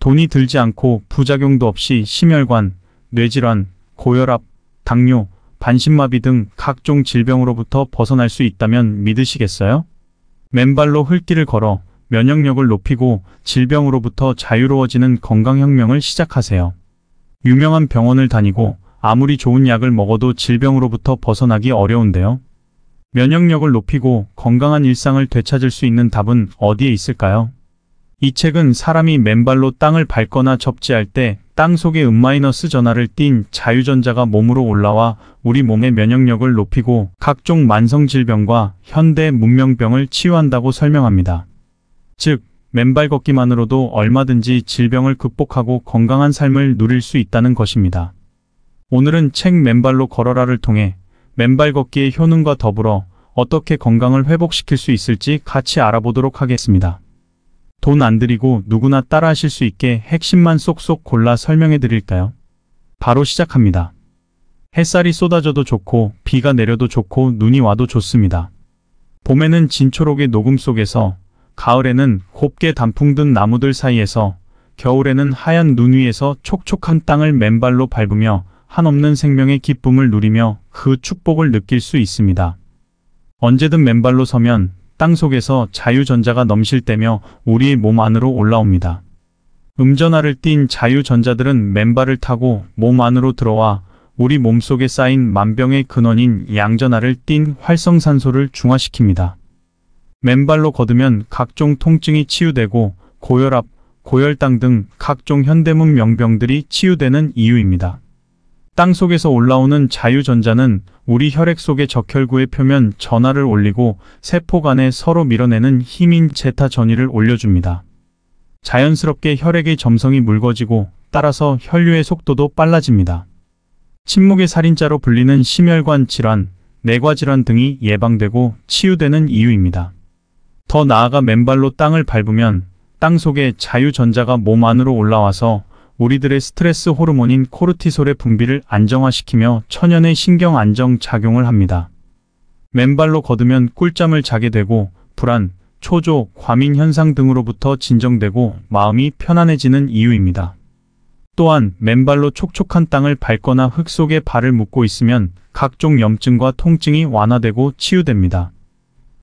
돈이 들지 않고 부작용도 없이 심혈관, 뇌질환, 고혈압, 당뇨, 반신마비 등 각종 질병으로부터 벗어날 수 있다면 믿으시겠어요? 맨발로 흙길을 걸어 면역력을 높이고 질병으로부터 자유로워지는 건강혁명을 시작하세요. 유명한 병원을 다니고 아무리 좋은 약을 먹어도 질병으로부터 벗어나기 어려운데요. 면역력을 높이고 건강한 일상을 되찾을 수 있는 답은 어디에 있을까요? 이 책은 사람이 맨발로 땅을 밟거나 접지할 때 땅속에 전하를 띤 자유전자가 몸으로 올라와 우리 몸의 면역력을 높이고 각종 만성질병과 현대 문명병을 치유한다고 설명합니다. 즉, 맨발 걷기만으로도 얼마든지 질병을 극복하고 건강한 삶을 누릴 수 있다는 것입니다. 오늘은 책 맨발로 걸어라를 통해 맨발 걷기의 효능과 더불어 어떻게 건강을 회복시킬 수 있을지 같이 알아보도록 하겠습니다. 돈 안 들이고 누구나 따라하실 수 있게 핵심만 쏙쏙 골라 설명해 드릴까요? 바로 시작합니다. 햇살이 쏟아져도 좋고 비가 내려도 좋고 눈이 와도 좋습니다. 봄에는 진초록의 녹음 속에서, 가을에는 곱게 단풍 든 나무들 사이에서, 겨울에는 하얀 눈 위에서 촉촉한 땅을 맨발로 밟으며 한없는 생명의 기쁨을 누리며 그 축복을 느낄 수 있습니다. 언제든 맨발로 서면 땅속에서 자유전자가 넘실 때며 우리의 몸 안으로 올라옵니다. 전하를 띤 자유전자들은 맨발을 타고 몸 안으로 들어와 우리 몸속에 쌓인 만병의 근원인 양전하를 띤 활성산소를 중화시킵니다. 맨발로 걷으면 각종 통증이 치유되고 고혈압, 고혈당 등 각종 현대문 명병들이 치유되는 이유입니다. 땅속에서 올라오는 자유전자는 우리 혈액 속의 적혈구의 표면 전하를 올리고 세포 간에 서로 밀어내는 힘인 제타 전위를 올려줍니다. 자연스럽게 혈액의 점성이 묽어지고 따라서 혈류의 속도도 빨라집니다. 침묵의 살인자로 불리는 심혈관 질환, 내과 질환 등이 예방되고 치유되는 이유입니다. 더 나아가 맨발로 땅을 밟으면 땅 속의 자유전자가 몸 안으로 올라와서 우리들의 스트레스 호르몬인 코르티솔의 분비를 안정화시키며 천연의 신경 안정 작용을 합니다. 맨발로 걷으면 꿀잠을 자게 되고 불안, 초조, 과민 현상 등으로부터 진정되고 마음이 편안해지는 이유입니다. 또한 맨발로 촉촉한 땅을 밟거나 흙 속에 발을 묻고 있으면 각종 염증과 통증이 완화되고 치유됩니다.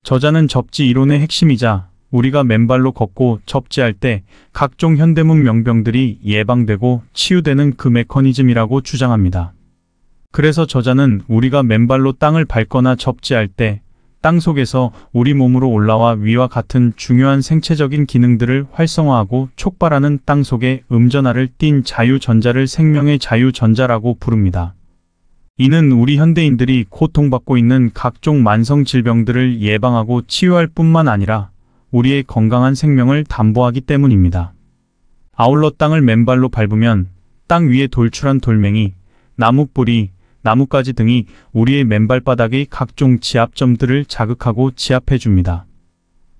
저자는 접지 이론의 핵심이자 우리가 맨발로 걷고 접지할 때 각종 현대문 명병들이 예방되고 치유되는 그 메커니즘이라고 주장합니다. 그래서 저자는 우리가 맨발로 땅을 밟거나 접지할 때 땅 속에서 우리 몸으로 올라와 위와 같은 중요한 생체적인 기능들을 활성화하고 촉발하는 땅 속의 전하를 띤 자유전자를 생명의 자유전자라고 부릅니다. 이는 우리 현대인들이 고통받고 있는 각종 만성 질병들을 예방하고 치유할 뿐만 아니라 우리의 건강한 생명을 담보하기 때문입니다. 아울러 땅을 맨발로 밟으면 땅 위에 돌출한 돌멩이, 나무 뿌리, 나뭇가지 등이 우리의 맨발바닥의 각종 지압점들을 자극하고 지압해 줍니다.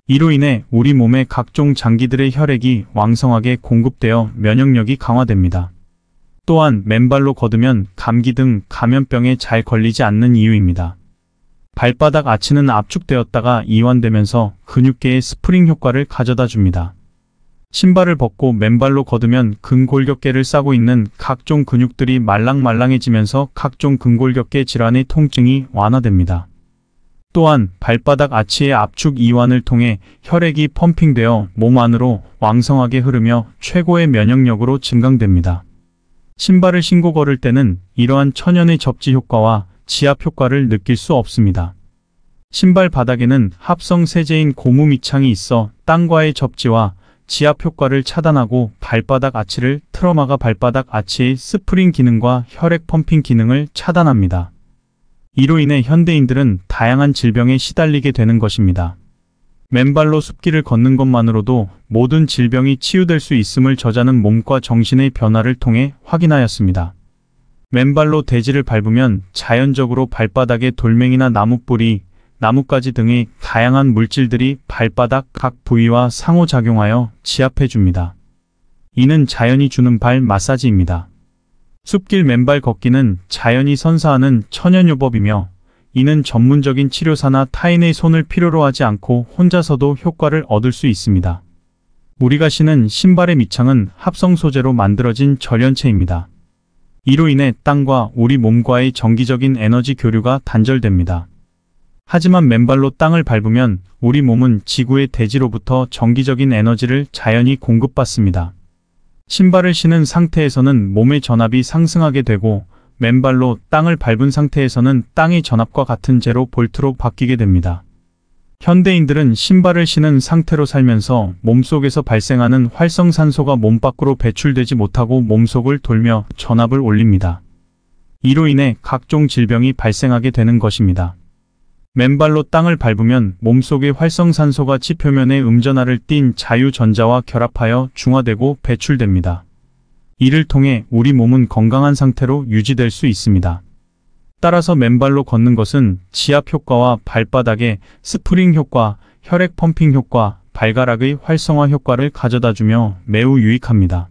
이로 인해 우리 몸의 각종 장기들의 혈액이 왕성하게 공급되어 면역력이 강화됩니다. 또한 맨발로 걷으면 감기 등 감염병에 잘 걸리지 않는 이유입니다. 발바닥 아치는 압축되었다가 이완되면서 근육계의 스프링 효과를 가져다 줍니다. 신발을 벗고 맨발로 걷으면 근골격계를 싸고 있는 각종 근육들이 말랑말랑해지면서 각종 근골격계 질환의 통증이 완화됩니다. 또한 발바닥 아치의 압축 이완을 통해 혈액이 펌핑되어 몸 안으로 왕성하게 흐르며 최고의 면역력으로 증강됩니다. 신발을 신고 걸을 때는 이러한 천연의 접지 효과와 지압 효과를 느낄 수 없습니다. 신발 바닥에는 합성 세제인 고무 밑창이 있어 땅과의 접지와 지압 효과를 차단하고 발바닥 아치를 틀어막아 발바닥 아치의 스프링 기능과 혈액 펌핑 기능을 차단합니다. 이로 인해 현대인들은 다양한 질병에 시달리게 되는 것입니다. 맨발로 숲길을 걷는 것만으로도 모든 질병이 치유될 수 있음을 저자는 몸과 정신의 변화를 통해 확인하였습니다. 맨발로 대지를 밟으면 자연적으로 발바닥에 돌멩이나 나무뿌리, 나뭇가지 등의 다양한 물질들이 발바닥 각 부위와 상호작용하여 지압해 줍니다. 이는 자연이 주는 발 마사지입니다. 숲길 맨발 걷기는 자연이 선사하는 천연요법이며 이는 전문적인 치료사나 타인의 손을 필요로 하지 않고 혼자서도 효과를 얻을 수 있습니다. 우리가 신은 신발의 밑창은 합성 소재로 만들어진 절연체입니다. 이로 인해 땅과 우리 몸과의 정기적인 에너지 교류가 단절됩니다. 하지만 맨발로 땅을 밟으면 우리 몸은 지구의 대지로부터 정기적인 에너지를 자연히 공급받습니다. 신발을 신은 상태에서는 몸의 전압이 상승하게 되고 맨발로 땅을 밟은 상태에서는 땅의 전압과 같은 제로 볼트로 바뀌게 됩니다. 현대인들은 신발을 신은 상태로 살면서 몸속에서 발생하는 활성산소가 몸 밖으로 배출되지 못하고 몸속을 돌며 전압을 올립니다. 이로 인해 각종 질병이 발생하게 되는 것입니다. 맨발로 땅을 밟으면 몸속의 활성산소가 지표면의 음전하를 띤 자유전자와 결합하여 중화되고 배출됩니다. 이를 통해 우리 몸은 건강한 상태로 유지될 수 있습니다. 따라서 맨발로 걷는 것은 지압 효과와 발바닥의 스프링 효과, 혈액 펌핑 효과, 발가락의 활성화 효과를 가져다주며 매우 유익합니다.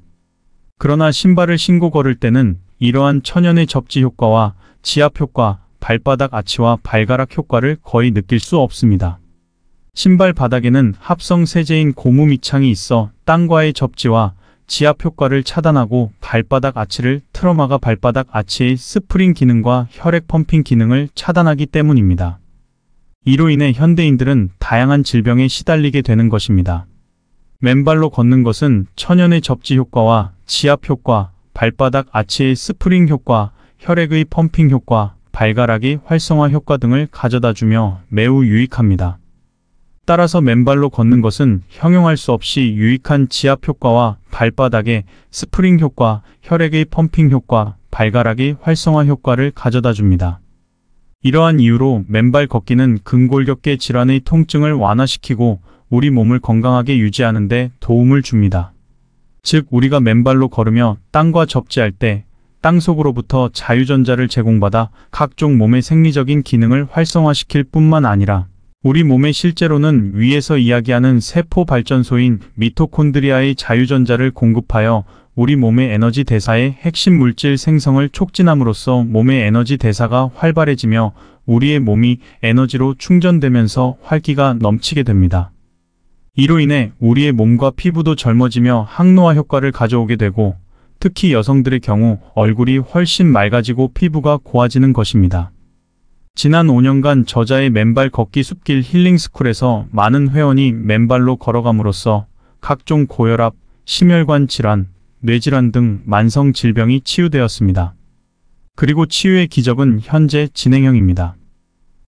그러나 신발을 신고 걸을 때는 이러한 천연의 접지 효과와 지압 효과, 발바닥 아치와 발가락 효과를 거의 느낄 수 없습니다. 신발 바닥에는 합성 세제인 고무 밑창이 있어 땅과의 접지와 지압 효과를 차단하고 발바닥 아치를 틀어막아 발바닥 아치의 스프링 기능과 혈액 펌핑 기능을 차단하기 때문입니다. 이로 인해 현대인들은 다양한 질병에 시달리게 되는 것입니다. 맨발로 걷는 것은 천연의 접지 효과와 지압 효과, 발바닥 아치의 스프링 효과, 혈액의 펌핑 효과, 발가락의 활성화 효과 등을 가져다주며 매우 유익합니다. 따라서 맨발로 걷는 것은 형용할 수 없이 유익한 지압 효과와 발바닥의 스프링 효과, 혈액의 펌핑 효과, 발가락의 활성화 효과를 가져다줍니다. 이러한 이유로 맨발 걷기는 근골격계 질환의 통증을 완화시키고 우리 몸을 건강하게 유지하는 데 도움을 줍니다. 즉 우리가 맨발로 걸으며 땅과 접지할 때 땅속으로부터 자유전자를 제공받아 각종 몸의 생리적인 기능을 활성화시킬 뿐만 아니라 우리 몸에 실제로는 위에서 이야기하는 세포 발전소인 미토콘드리아의 자유전자를 공급하여 우리 몸의 에너지 대사의 핵심 물질 생성을 촉진함으로써 몸의 에너지 대사가 활발해지며 우리의 몸이 에너지로 충전되면서 활기가 넘치게 됩니다. 이로 인해 우리의 몸과 피부도 젊어지며 항노화 효과를 가져오게 되고 특히 여성들의 경우 얼굴이 훨씬 맑아지고 피부가 고와지는 것입니다. 지난 5년간 저자의 맨발 걷기 숲길 힐링스쿨에서 많은 회원이 맨발로 걸어감으로써 각종 고혈압, 심혈관 질환, 뇌질환 등 만성 질병이 치유되었습니다. 그리고 치유의 기적은 현재 진행형입니다.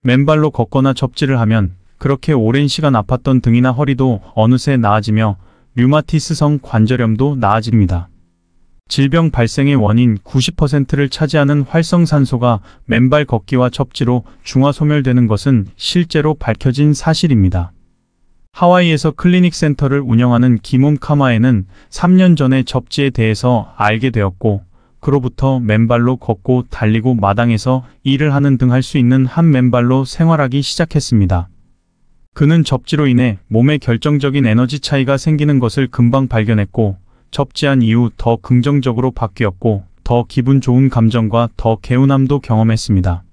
맨발로 걷거나 접지를 하면 그렇게 오랜 시간 아팠던 등이나 허리도 어느새 나아지며 류마티스성 관절염도 나아집니다. 질병 발생의 원인 90%를 차지하는 활성산소가 맨발 걷기와 접지로 중화 소멸되는 것은 실제로 밝혀진 사실입니다. 하와이에서 클리닉 센터를 운영하는 김홈 카마에는 3년 전에 접지에 대해서 알게 되었고 그로부터 맨발로 걷고 달리고 마당에서 일을 하는 등 할 수 있는 한 맨발로 생활하기 시작했습니다. 그는 접지로 인해 몸에 결정적인 에너지 차이가 생기는 것을 금방 발견했고 접지한 이후 더 긍정적으로 바뀌었고 더 기분 좋은 감정과 더 개운함도 경험했습니다.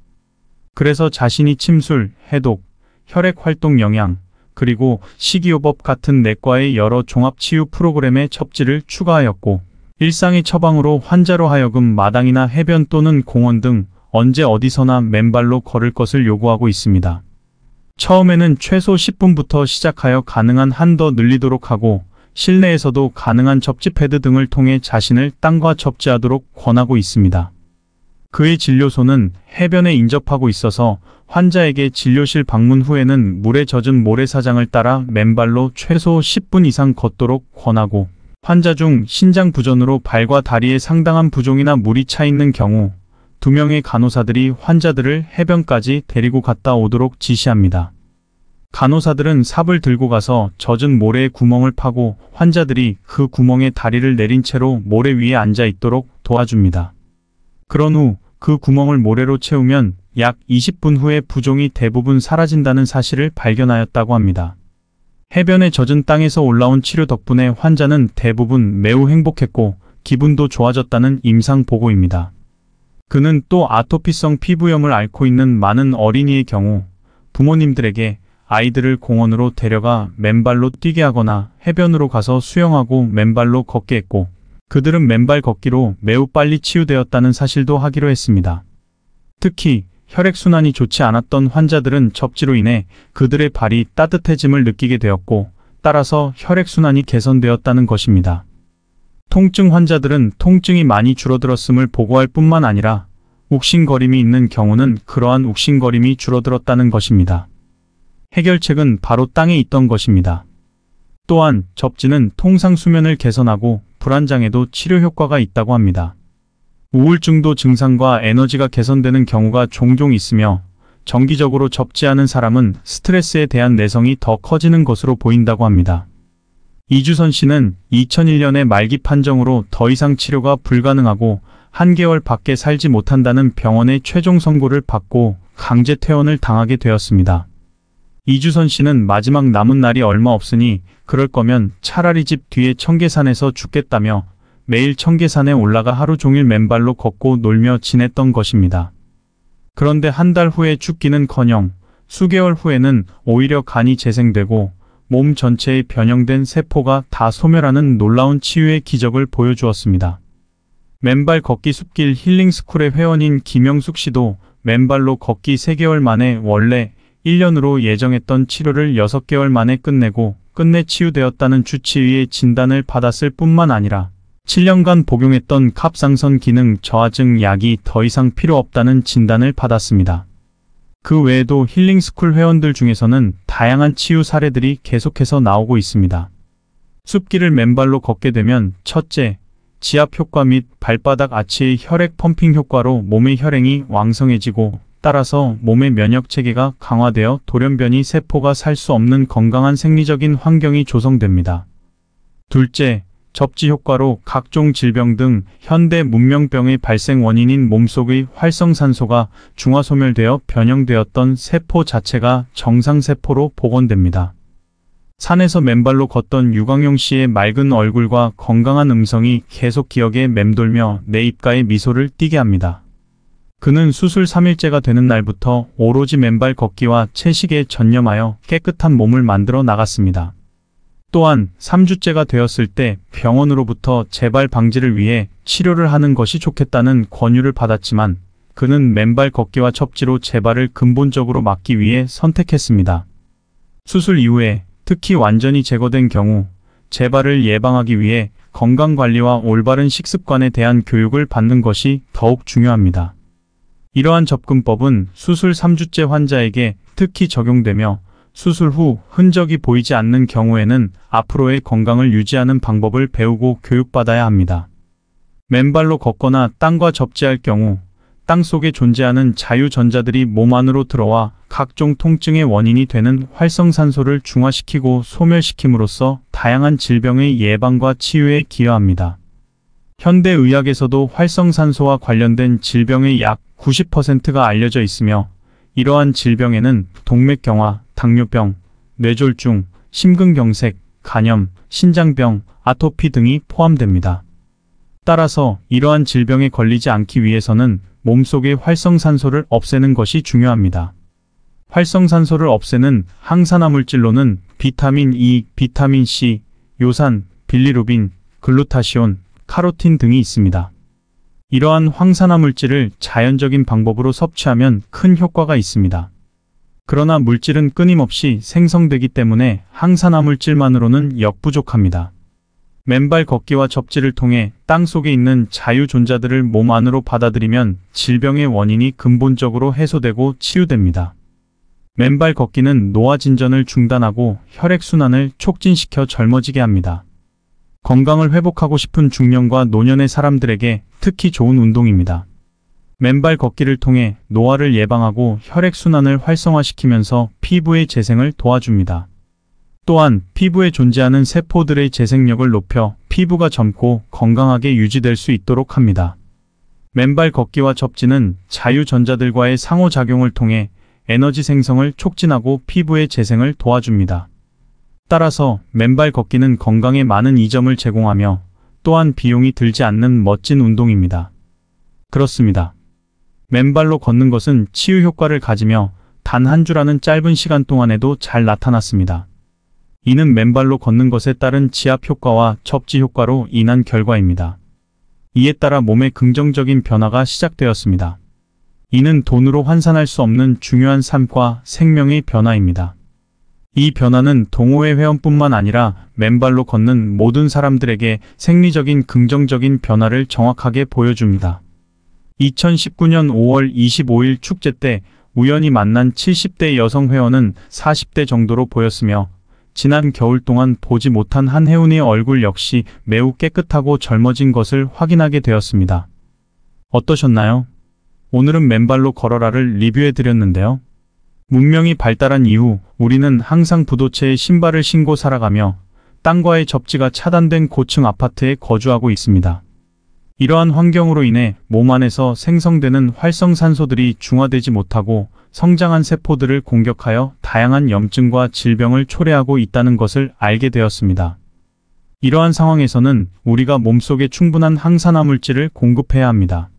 그래서 자신이 침술, 해독, 혈액 활동 영양, 그리고 식이요법 같은 내과의 여러 종합치유 프로그램에 접지를 추가하였고 일상의 처방으로 환자로 하여금 마당이나 해변 또는 공원 등 언제 어디서나 맨발로 걸을 것을 요구하고 있습니다. 처음에는 최소 10분부터 시작하여 가능한 한 더 늘리도록 하고 실내에서도 가능한 접지 패드 등을 통해 자신을 땅과 접지하도록 권하고 있습니다. 그의 진료소는 해변에 인접하고 있어서 환자에게 진료실 방문 후에는 물에 젖은 모래사장을 따라 맨발로 최소 10분 이상 걷도록 권하고 환자 중 신장 부전으로 발과 다리에 상당한 부종이나 물이 차 있는 경우 2명의 간호사들이 환자들을 해변까지 데리고 갔다 오도록 지시합니다. 간호사들은 삽을 들고 가서 젖은 모래에 구멍을 파고 환자들이 그 구멍에 다리를 내린 채로 모래 위에 앉아 있도록 도와줍니다. 그런 후 그 구멍을 모래로 채우면 약 20분 후에 부종이 대부분 사라진다는 사실을 발견하였다고 합니다. 해변에 젖은 땅에서 올라온 치료 덕분에 환자는 대부분 매우 행복했고 기분도 좋아졌다는 임상 보고입니다. 그는 또 아토피성 피부염을 앓고 있는 많은 어린이의 경우 부모님들에게 아이들을 공원으로 데려가 맨발로 뛰게 하거나 해변으로 가서 수영하고 맨발로 걷게 했고, 그들은 맨발 걷기로 매우 빨리 치유되었다는 사실도 하기로 했습니다. 특히 혈액순환이 좋지 않았던 환자들은 접지로 인해 그들의 발이 따뜻해짐을 느끼게 되었고, 따라서 혈액순환이 개선되었다는 것입니다. 통증 환자들은 통증이 많이 줄어들었음을 보고할 뿐만 아니라 욱신거림이 있는 경우는 그러한 욱신거림이 줄어들었다는 것입니다. 해결책은 바로 땅에 있던 것입니다. 또한 접지는 통상 수면을 개선하고 불안장애도 치료 효과가 있다고 합니다. 우울증도 증상과 에너지가 개선되는 경우가 종종 있으며, 정기적으로 접지하는 사람은 스트레스에 대한 내성이 더 커지는 것으로 보인다고 합니다. 이주선 씨는 2001년에 말기 판정으로 더 이상 치료가 불가능하고 한개월 밖에 살지 못한다는 병원의 최종 선고를 받고 강제 퇴원을 당하게 되었습니다. 이주선 씨는 마지막 남은 날이 얼마 없으니 그럴 거면 차라리 집 뒤에 청계산에서 죽겠다며 매일 청계산에 올라가 하루 종일 맨발로 걷고 놀며 지냈던 것입니다. 그런데 한 달 후에 죽기는커녕 수개월 후에는 오히려 간이 재생되고 몸 전체의 변형된 세포가 다 소멸하는 놀라운 치유의 기적을 보여주었습니다. 맨발 걷기 숲길 힐링스쿨의 회원인 김영숙 씨도 맨발로 걷기 3개월 만에 원래 1년으로 예정했던 치료를 6개월 만에 끝내 치유되었다는 주치의의 진단을 받았을 뿐만 아니라 7년간 복용했던 갑상선 기능 저하증 약이 더 이상 필요 없다는 진단을 받았습니다. 그 외에도 힐링스쿨 회원들 중에서는 다양한 치유 사례들이 계속해서 나오고 있습니다. 숲길을 맨발로 걷게 되면 첫째, 지압 효과 및 발바닥 아치의 혈액 펌핑 효과로 몸의 혈행이 왕성해지고 따라서 몸의 면역 체계가 강화되어 돌연변이 세포가 살 수 없는 건강한 생리적인 환경이 조성됩니다. 둘째, 접지 효과로 각종 질병 등 현대 문명병의 발생 원인인 몸속의 활성산소가 중화소멸되어 변형되었던 세포 자체가 정상세포로 복원됩니다. 산에서 맨발로 걷던 유광용 씨의 맑은 얼굴과 건강한 음성이 계속 기억에 맴돌며 내 입가에 미소를 띠게 합니다. 그는 수술 3일째가 되는 날부터 오로지 맨발 걷기와 채식에 전념하여 깨끗한 몸을 만들어 나갔습니다. 또한 3주째가 되었을 때 병원으로부터 재발 방지를 위해 치료를 하는 것이 좋겠다는 권유를 받았지만 그는 맨발 걷기와 접지로 재발을 근본적으로 막기 위해 선택했습니다. 수술 이후에 특히 완전히 제거된 경우 재발을 예방하기 위해 건강관리와 올바른 식습관에 대한 교육을 받는 것이 더욱 중요합니다. 이러한 접근법은 수술 3주째 환자에게 특히 적용되며 수술 후 흔적이 보이지 않는 경우에는 앞으로의 건강을 유지하는 방법을 배우고 교육받아야 합니다. 맨발로 걷거나 땅과 접지할 경우 땅 속에 존재하는 자유전자들이 몸 안으로 들어와 각종 통증의 원인이 되는 활성산소를 중화시키고 소멸시킴으로써 다양한 질병의 예방과 치유에 기여합니다. 현대의학에서도 활성산소와 관련된 질병의 약 90%가 알려져 있으며 이러한 질병에는 동맥경화, 당뇨병, 뇌졸중, 심근경색, 간염, 신장병, 아토피 등이 포함됩니다. 따라서 이러한 질병에 걸리지 않기 위해서는 몸속의 활성산소를 없애는 것이 중요합니다. 활성산소를 없애는 항산화 물질로는 비타민 E, 비타민 C, 요산, 빌리루빈, 글루타시온, 카로틴 등이 있습니다. 이러한 항산화 물질을 자연적인 방법으로 섭취하면 큰 효과가 있습니다. 그러나 물질은 끊임없이 생성되기 때문에 항산화 물질만으로는 역부족합니다. 맨발 걷기와 접지를 통해 땅 속에 있는 자유존자들을 몸 안으로 받아들이면 질병의 원인이 근본적으로 해소되고 치유됩니다. 맨발 걷기는 노화 진전을 중단하고 혈액순환을 촉진시켜 젊어지게 합니다. 건강을 회복하고 싶은 중년과 노년의 사람들에게 특히 좋은 운동입니다. 맨발 걷기를 통해 노화를 예방하고 혈액순환을 활성화시키면서 피부의 재생을 도와줍니다. 또한 피부에 존재하는 세포들의 재생력을 높여 피부가 젊고 건강하게 유지될 수 있도록 합니다. 맨발 걷기와 접지는 자유전자들과의 상호작용을 통해 에너지 생성을 촉진하고 피부의 재생을 도와줍니다. 따라서 맨발 걷기는 건강에 많은 이점을 제공하며 또한 비용이 들지 않는 멋진 운동입니다. 그렇습니다. 맨발로 걷는 것은 치유 효과를 가지며 단 한 주라는 짧은 시간 동안에도 잘 나타났습니다. 이는 맨발로 걷는 것에 따른 지압 효과와 접지 효과로 인한 결과입니다. 이에 따라 몸에 긍정적인 변화가 시작되었습니다. 이는 돈으로 환산할 수 없는 중요한 삶과 생명의 변화입니다. 이 변화는 동호회 회원뿐만 아니라 맨발로 걷는 모든 사람들에게 생리적인 긍정적인 변화를 정확하게 보여줍니다. 2019년 5월 25일 축제 때 우연히 만난 70대 여성 회원은 40대 정도로 보였으며 지난 겨울 동안 보지 못한 한 회원의 얼굴 역시 매우 깨끗하고 젊어진 것을 확인하게 되었습니다. 어떠셨나요? 오늘은 맨발로 걸어라를 리뷰해 드렸는데요. 문명이 발달한 이후 우리는 항상 부도체에 신발을 신고 살아가며 땅과의 접지가 차단된 고층 아파트에 거주하고 있습니다. 이러한 환경으로 인해 몸 안에서 생성되는 활성산소들이 중화되지 못하고 성장한 세포들을 공격하여 다양한 염증과 질병을 초래하고 있다는 것을 알게 되었습니다. 이러한 상황에서는 우리가 몸속에 충분한 항산화 물질을 공급해야 합니다.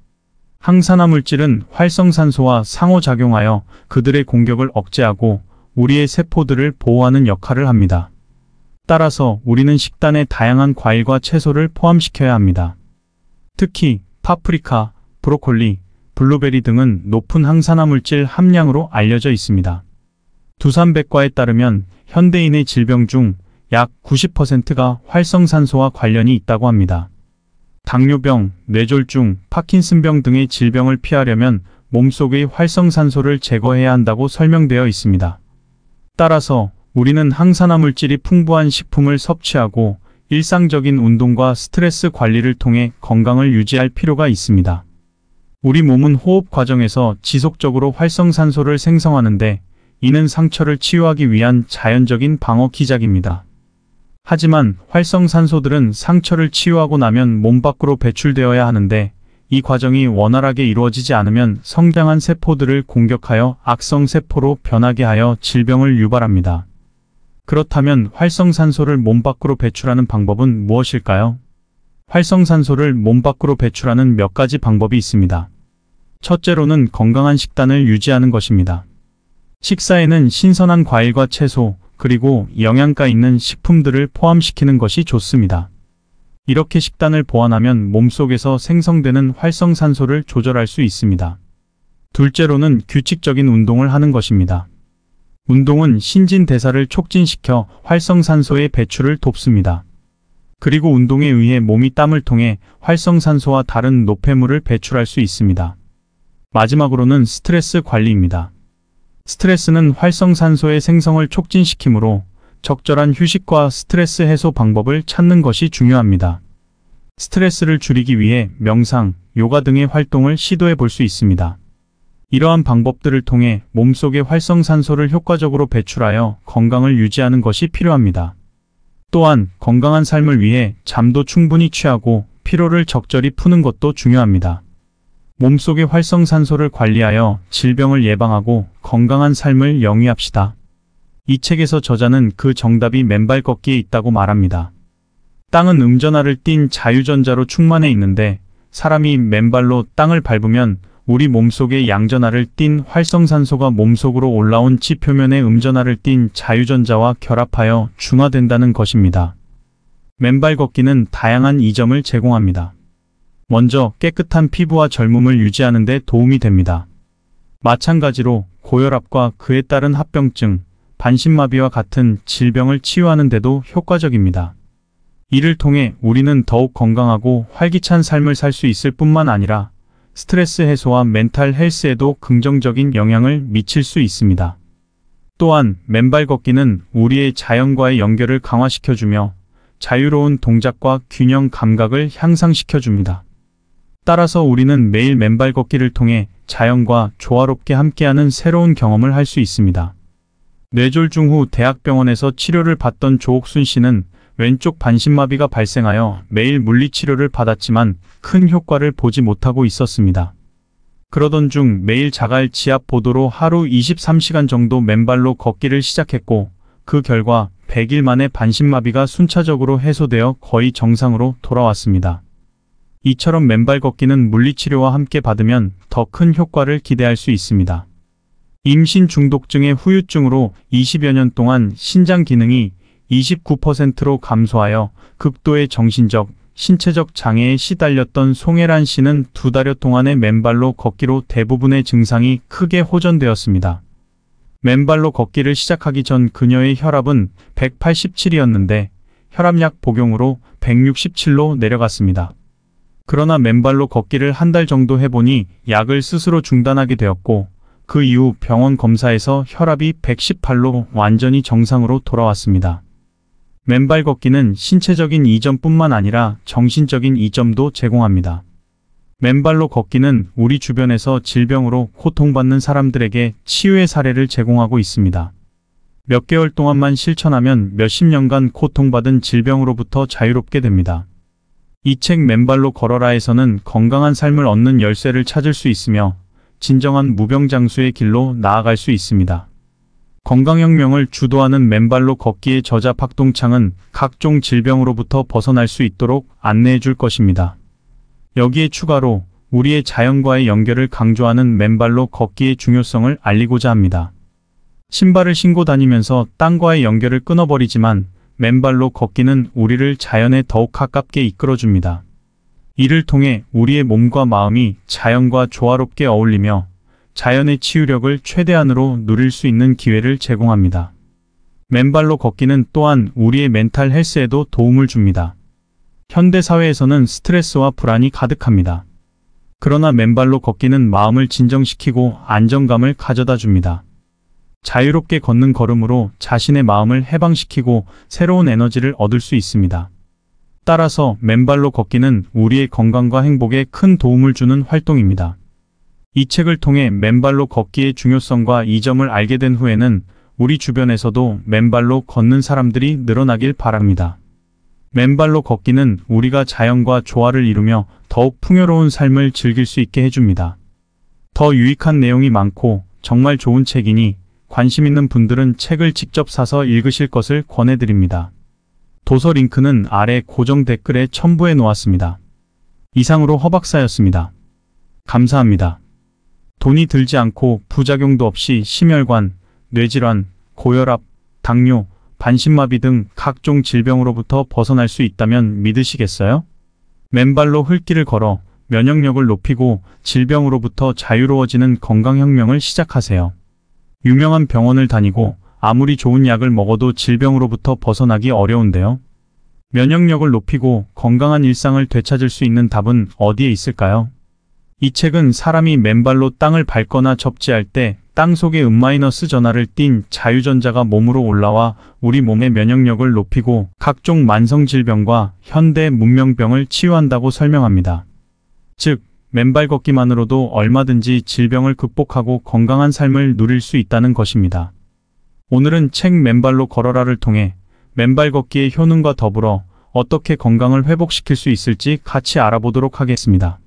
항산화 물질은 활성산소와 상호작용하여 그들의 공격을 억제하고 우리의 세포들을 보호하는 역할을 합니다. 따라서 우리는 식단에 다양한 과일과 채소를 포함시켜야 합니다. 특히 파프리카, 브로콜리, 블루베리 등은 높은 항산화 물질 함량으로 알려져 있습니다. 두산백과에 따르면 현대인의 질병 중 약 90%가 활성산소와 관련이 있다고 합니다. 당뇨병, 뇌졸중, 파킨슨병 등의 질병을 피하려면 몸속의 활성산소를 제거해야 한다고 설명되어 있습니다. 따라서 우리는 항산화 물질이 풍부한 식품을 섭취하고 일상적인 운동과 스트레스 관리를 통해 건강을 유지할 필요가 있습니다. 우리 몸은 호흡 과정에서 지속적으로 활성산소를 생성하는데 이는 상처를 치유하기 위한 자연적인 방어 기작입니다. 하지만 활성산소들은 상처를 치유하고 나면 몸 밖으로 배출되어야 하는데 이 과정이 원활하게 이루어지지 않으면 성장한 세포들을 공격하여 악성 세포로 변하게 하여 질병을 유발합니다. 그렇다면 활성산소를 몸 밖으로 배출하는 방법은 무엇일까요? 활성산소를 몸 밖으로 배출하는 몇 가지 방법이 있습니다. 첫째로는 건강한 식단을 유지하는 것입니다. 식사에는 신선한 과일과 채소, 그리고 영양가 있는 식품들을 포함시키는 것이 좋습니다. 이렇게 식단을 보완하면 몸속에서 생성되는 활성산소를 조절할 수 있습니다. 둘째로는 규칙적인 운동을 하는 것입니다. 운동은 신진대사를 촉진시켜 활성산소의 배출을 돕습니다. 그리고 운동에 의해 몸이 땀을 통해 활성산소와 다른 노폐물을 배출할 수 있습니다. 마지막으로는 스트레스 관리입니다. 스트레스는 활성산소의 생성을 촉진시키므로 적절한 휴식과 스트레스 해소 방법을 찾는 것이 중요합니다. 스트레스를 줄이기 위해 명상, 요가 등의 활동을 시도해 볼 수 있습니다. 이러한 방법들을 통해 몸속의 활성산소를 효과적으로 배출하여 건강을 유지하는 것이 필요합니다. 또한 건강한 삶을 위해 잠도 충분히 취하고 피로를 적절히 푸는 것도 중요합니다. 몸속의 활성산소를 관리하여 질병을 예방하고 건강한 삶을 영위합시다. 이 책에서 저자는 그 정답이 맨발 걷기에 있다고 말합니다. 땅은 음전하를 띤 자유전자로 충만해 있는데 사람이 맨발로 땅을 밟으면 우리 몸속의 양전하를 띤 활성산소가 몸속으로 올라온 지표면의 음전하를 띤 자유전자와 결합하여 중화된다는 것입니다. 맨발 걷기는 다양한 이점을 제공합니다. 먼저 깨끗한 피부와 젊음을 유지하는 데 도움이 됩니다. 마찬가지로 고혈압과 그에 따른 합병증, 반신마비와 같은 질병을 치유하는 데도 효과적입니다. 이를 통해 우리는 더욱 건강하고 활기찬 삶을 살 수 있을 뿐만 아니라 스트레스 해소와 멘탈 헬스에도 긍정적인 영향을 미칠 수 있습니다. 또한 맨발 걷기는 우리의 자연과의 연결을 강화시켜주며 자유로운 동작과 균형 감각을 향상시켜줍니다. 따라서 우리는 매일 맨발 걷기를 통해 자연과 조화롭게 함께하는 새로운 경험을 할 수 있습니다. 뇌졸중 후 대학병원에서 치료를 받던 조옥순 씨는 왼쪽 반신마비가 발생하여 매일 물리치료를 받았지만 큰 효과를 보지 못하고 있었습니다. 그러던 중 매일 자갈 지압 보도로 하루 23시간 정도 맨발로 걷기를 시작했고 그 결과 100일 만에 반신마비가 순차적으로 해소되어 거의 정상으로 돌아왔습니다. 이처럼 맨발 걷기는 물리치료와 함께 받으면 더 큰 효과를 기대할 수 있습니다. 임신 중독증의 후유증으로 20여 년 동안 신장 기능이 29%로 감소하여 극도의 정신적, 신체적 장애에 시달렸던 송혜란 씨는 2달여 동안의 맨발로 걷기로 대부분의 증상이 크게 호전되었습니다. 맨발로 걷기를 시작하기 전 그녀의 혈압은 187이었는데 혈압약 복용으로 167로 내려갔습니다. 그러나 맨발로 걷기를 한 달 정도 해보니 약을 스스로 중단하게 되었고 그 이후 병원 검사에서 혈압이 118로 완전히 정상으로 돌아왔습니다. 맨발 걷기는 신체적인 이점뿐만 아니라 정신적인 이점도 제공합니다. 맨발로 걷기는 우리 주변에서 질병으로 고통받는 사람들에게 치유의 사례를 제공하고 있습니다. 몇 개월 동안만 실천하면 몇십 년간 고통받은 질병으로부터 자유롭게 됩니다. 이 책 맨발로 걸어라에서는 건강한 삶을 얻는 열쇠를 찾을 수 있으며 진정한 무병장수의 길로 나아갈 수 있습니다. 건강혁명을 주도하는 맨발로 걷기의 저자 박동창은 각종 질병으로부터 벗어날 수 있도록 안내해 줄 것입니다. 여기에 추가로 우리의 자연과의 연결을 강조하는 맨발로 걷기의 중요성을 알리고자 합니다. 신발을 신고 다니면서 땅과의 연결을 끊어버리지만 맨발로 걷기는 우리를 자연에 더욱 가깝게 이끌어줍니다. 이를 통해 우리의 몸과 마음이 자연과 조화롭게 어울리며 자연의 치유력을 최대한으로 누릴 수 있는 기회를 제공합니다. 맨발로 걷기는 또한 우리의 멘탈 헬스에도 도움을 줍니다. 현대 사회에서는 스트레스와 불안이 가득합니다. 그러나 맨발로 걷기는 마음을 진정시키고 안정감을 가져다 줍니다. 자유롭게 걷는 걸음으로 자신의 마음을 해방시키고 새로운 에너지를 얻을 수 있습니다. 따라서 맨발로 걷기는 우리의 건강과 행복에 큰 도움을 주는 활동입니다. 이 책을 통해 맨발로 걷기의 중요성과 이점을 알게 된 후에는 우리 주변에서도 맨발로 걷는 사람들이 늘어나길 바랍니다. 맨발로 걷기는 우리가 자연과 조화를 이루며 더욱 풍요로운 삶을 즐길 수 있게 해줍니다. 더 유익한 내용이 많고 정말 좋은 책이니 관심 있는 분들은 책을 직접 사서 읽으실 것을 권해드립니다. 도서 링크는 아래 고정 댓글에 첨부해 놓았습니다. 이상으로 허박사였습니다. 감사합니다. 돈이 들지 않고 부작용도 없이 심혈관, 뇌질환, 고혈압, 당뇨, 반신마비 등 각종 질병으로부터 벗어날 수 있다면 믿으시겠어요? 맨발로 흙길을 걸어 면역력을 높이고 질병으로부터 자유로워지는 건강혁명을 시작하세요. 유명한 병원을 다니고 아무리 좋은 약을 먹어도 질병으로부터 벗어나기 어려운데요. 면역력을 높이고 건강한 일상을 되찾을 수 있는 답은 어디에 있을까요? 이 책은 사람이 맨발로 땅을 밟거나 접지할 때 땅속에 음마이너스 전하를 띤 자유전자가 몸으로 올라와 우리 몸의 면역력을 높이고 각종 만성질병과 현대 문명병을 치유한다고 설명합니다. 즉, 맨발 걷기만으로도 얼마든지 질병을 극복하고 건강한 삶을 누릴 수 있다는 것입니다. 오늘은 책 맨발로 걸어라를 통해 맨발 걷기의 효능과 더불어 어떻게 건강을 회복시킬 수 있을지 같이 알아보도록 하겠습니다.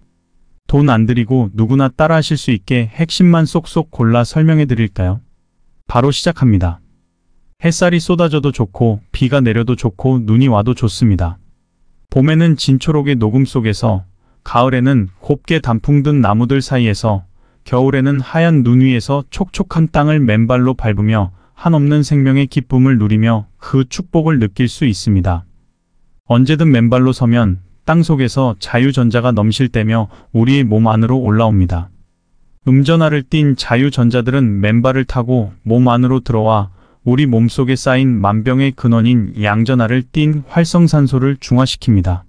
돈 안 들이고 누구나 따라하실 수 있게 핵심만 쏙쏙 골라 설명해 드릴까요? 바로 시작합니다. 햇살이 쏟아져도 좋고 비가 내려도 좋고 눈이 와도 좋습니다. 봄에는 진초록의 녹음 속에서, 가을에는 곱게 단풍 든 나무들 사이에서, 겨울에는 하얀 눈 위에서 촉촉한 땅을 맨발로 밟으며 한없는 생명의 기쁨을 누리며 그 축복을 느낄 수 있습니다. 언제든 맨발로 서면 땅속에서 자유전자가 넘실 때며 우리의 몸 안으로 올라옵니다. 음전하를 띤 자유전자들은 맨발을 타고 몸 안으로 들어와 우리 몸속에 쌓인 만병의 근원인 양전하를 띤 활성산소를 중화시킵니다.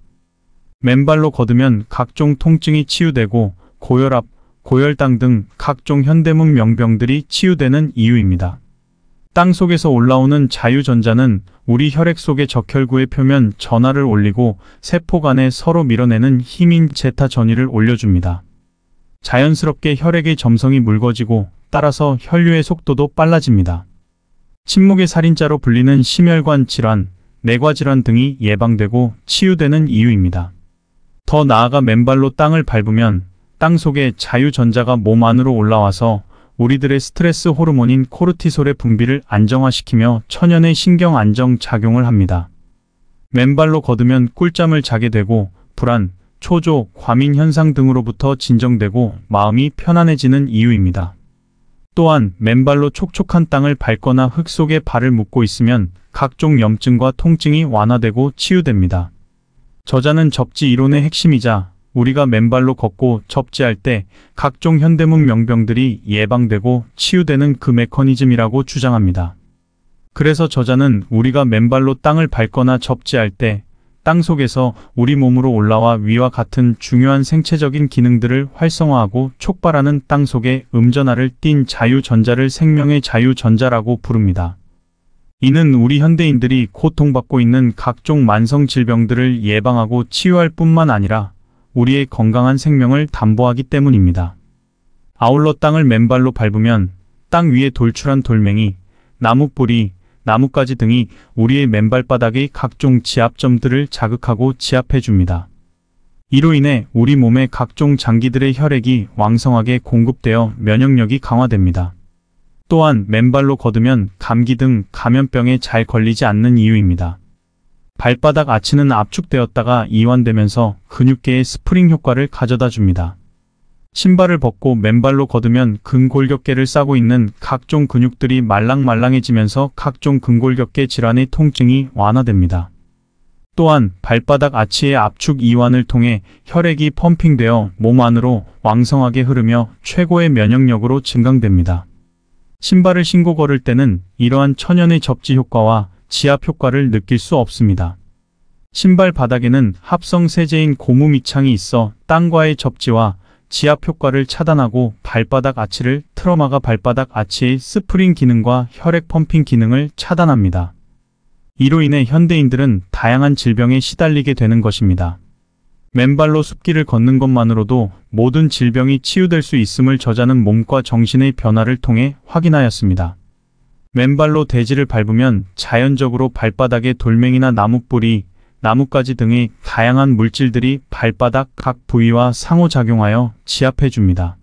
맨발로 걷으면 각종 통증이 치유되고 고혈압, 고혈당 등 각종 현대문 명병들이 치유되는 이유입니다. 땅속에서 올라오는 자유전자는 우리 혈액 속의 적혈구의 표면 전하를 올리고 세포 간에 서로 밀어내는 힘인 제타 전위를 올려줍니다. 자연스럽게 혈액의 점성이 묽어지고 따라서 혈류의 속도도 빨라집니다. 침묵의 살인자로 불리는 심혈관 질환, 내과 질환 등이 예방되고 치유되는 이유입니다. 더 나아가 맨발로 땅을 밟으면 땅 속에 자유전자가 몸 안으로 올라와서 우리들의 스트레스 호르몬인 코르티솔의 분비를 안정화시키며 천연의 신경 안정 작용을 합니다. 맨발로 걷으면 꿀잠을 자게 되고 불안, 초조, 과민 현상 등으로부터 진정되고 마음이 편안해지는 이유입니다. 또한 맨발로 촉촉한 땅을 밟거나 흙 속에 발을 묻고 있으면 각종 염증과 통증이 완화되고 치유됩니다. 저자는 접지 이론의 핵심이자 우리가 맨발로 걷고 접지할 때 각종 현대문 명병들이 예방되고 치유되는 그 메커니즘이라고 주장합니다. 그래서 저자는 우리가 맨발로 땅을 밟거나 접지할 때 땅 속에서 우리 몸으로 올라와 위와 같은 중요한 생체적인 기능들을 활성화하고 촉발하는 땅 속에 음전하를 띤 자유전자를 생명의 자유전자라고 부릅니다. 이는 우리 현대인들이 고통받고 있는 각종 만성 질병들을 예방하고 치유할 뿐만 아니라 우리의 건강한 생명을 담보하기 때문입니다. 아울러 땅을 맨발로 밟으면 땅 위에 돌출한 돌멩이, 나무 뿌리, 나뭇가지 등이 우리의 맨발바닥의 각종 지압점들을 자극하고 지압해 줍니다. 이로 인해 우리 몸의 각종 장기들의 혈액이 왕성하게 공급되어 면역력이 강화됩니다. 또한 맨발로 걷으면 감기 등 감염병에 잘 걸리지 않는 이유입니다. 발바닥 아치는 압축되었다가 이완되면서 근육계의 스프링 효과를 가져다 줍니다. 신발을 벗고 맨발로 걷으면 근골격계를 싸고 있는 각종 근육들이 말랑말랑해지면서 각종 근골격계 질환의 통증이 완화됩니다. 또한 발바닥 아치의 압축 이완을 통해 혈액이 펌핑되어 몸 안으로 왕성하게 흐르며 최고의 면역력으로 증강됩니다. 신발을 신고 걸을 때는 이러한 천연의 접지 효과와 지압 효과를 느낄 수 없습니다. 신발 바닥에는 합성 세제인 고무 밑창이 있어 땅과의 접지와 지압 효과를 차단하고 발바닥 아치를 틀어막아 발바닥 아치의 스프링 기능과 혈액 펌핑 기능을 차단합니다. 이로 인해 현대인들은 다양한 질병에 시달리게 되는 것입니다. 맨발로 숲길을 걷는 것만으로도 모든 질병이 치유될 수 있음을 저자는 몸과 정신의 변화를 통해 확인하였습니다. 맨발로 대지를 밟으면 자연적으로 발바닥에 돌멩이나 나무뿌리, 나뭇가지 등의 다양한 물질들이 발바닥 각 부위와 상호작용하여 지압해 줍니다.